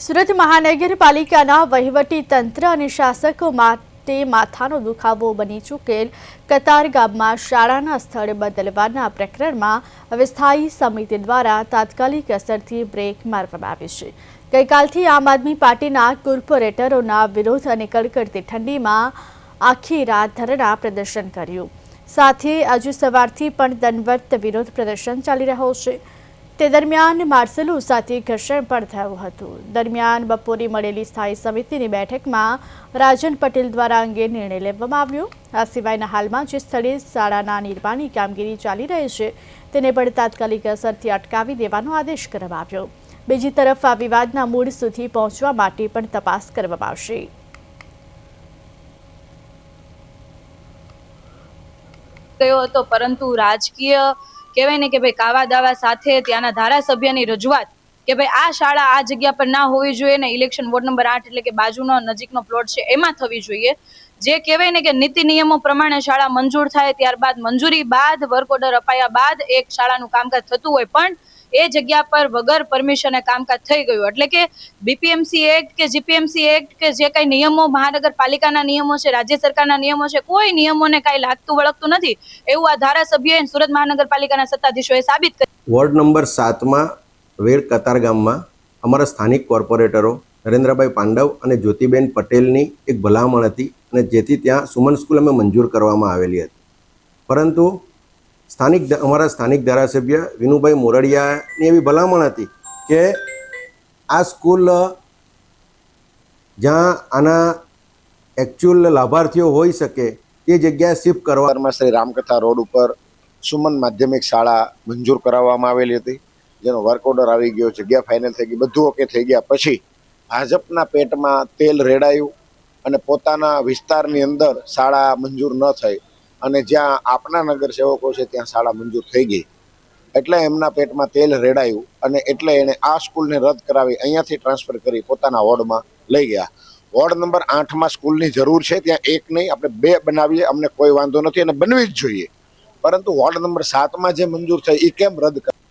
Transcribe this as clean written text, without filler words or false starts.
સુરત મહાનગરપાલિકાના વહીવટી તંત્ર અને શાસકો માટે માથાનો દુખાવો બની ચૂકેલ કતાર ગામમાં શાળાના સ્થળ બદલવાના પ્રકરણમાં હવે સ્થાયી સમિતિ દ્વારા તાત્કાલિક અસરથી બ્રેક મારવામાં આવી છે। ગઈકાલથી આમ આદમી પાર્ટીના કોર્પોરેટરોના વિરોધ અને કડકડતી ઠંડીમાં આખી રાત ધરણા પ્રદર્શન કર્યું। સાથે આજે સવારથી પણ દંડવત વિરોધ પ્રદર્શન ચાલી રહ્યો છે। તે દરમિયાન માર્શલો સાથે ઘર્ષણ પણ થયું હતું। દરમિયાન બપોરે મળેલી સ્થાયી સમિતિની બેઠકમાં રાજન પટેલ દ્વારા અંગે નિર્ણય લેવામાં આવ્યો। આ સિવાયના હાલમાં જે સ્થળે શાળાના નિર્માણની કામગીરી ચાલી રહી છે તેને પણ તાત્કાલિક અસરથી અટકાવી દેવાનો આદેશ કરવામાં આવ્યો। બીજી તરફ આ વિવાદના મૂળ સુધી પહોંચવા માટે પણ તપાસ કરવામાં આવશે। પરંતુ રાજકીય કહેવાય ને કે ભાઈ કાવા દાવા સાથે ત્યાંના ધારાસભ્યની રજૂઆત કે ભાઈ આ શાળા આ જગ્યા પર ના હોવી જોઈએ ને ઇલેક્શન વોર્ડ નંબર 8 એટલે કે બાજુનો નજીકનો પ્લોટ છે એમાં થવી જોઈએ। જે કહેવાય ને કે નીતિ નિયમો પ્રમાણે શાળા મંજૂર થાય ત્યારબાદ મંજૂરી બાદ વર્ક ઓર્ડર અપાયા બાદ એક શાળાનું કામકાજ થતું હોય પણ એ જગ્યા પર વગર પરમિશને કામકાજ થઈ ગયું એટલે કે બીપીએમસી એક્ટ કે જીપીએમસી એક્ટ કે જે કઈ નિયમો મહાનગરપાલિકાના નિયમો છે રાજ્ય સરકારના નિયમો છે કોઈ નિયમોને કાંઈ લાગતું વળગતું નથી એવું આ ધારાસભ્યોએ સુરત મહાનગરપાલિકાના સત્તાધીશોએ સાબિત કર્યું। વોર્ડ નંબર 7માં વેડ કતાર ગામમાં અમારા સ્થાનિક કોર્પોરેટરો નરેન્દ્રભાઈ પાંડવ અને જ્યોતિબેન પટેલની એક ભલામણ હતી અને જેથી ત્યાં સુમન સ્કૂલ અમે મંજૂર કરવામાં આવેલી હતી, પરંતુ અમારા સ્થાનિક ધારાસભ્ય વિનુભાઈ મોરડિયાની એવી ભલામણ હતી કે આ સ્કૂલ જ્યાં આના એકચ્યુઅલ લાભાર્થીઓ હોઈ શકે તે જગ્યાએ શિફ્ટ કરવામાં શ્રી રામકથા રોડ ઉપર સુમન માધ્યમિક શાળા મંજૂર કરાવવામાં આવેલી હતી, જેનો વર્ક ઓર્ડર આવી ગયો, જગ્યા ફાઇનલ થઈ ગઈ, બધું ઓકે થઈ ગયા પછી ભાજપના પેટમાં તેલ રેડાયું અને પોતાના વિસ્તારની અંદર શાળા મંજૂર ન થઈ અને જ્યાં આપના નગરસેવકો છે ત્યાં શાળા મંજૂર થઈ ગઈ એટલે એમના પેટમાં તેલ રેડાયું અને એટલે એણે આ સ્કૂલને રદ કરાવી અહીંયાથી ટ્રાન્સફર કરી પોતાના વોર્ડમાં લઈ ગયા। વોર્ડ નંબર 8માં સ્કૂલની જરૂર છે, ત્યાં એક નહીં આપણે 2 બનાવીએ, અમને કોઈ વાંધો નથી અને બનવી જ જોઈએ, પરંતુ વોર્ડ નંબર 7માં જે મંજૂર થઈ એ કેમ રદ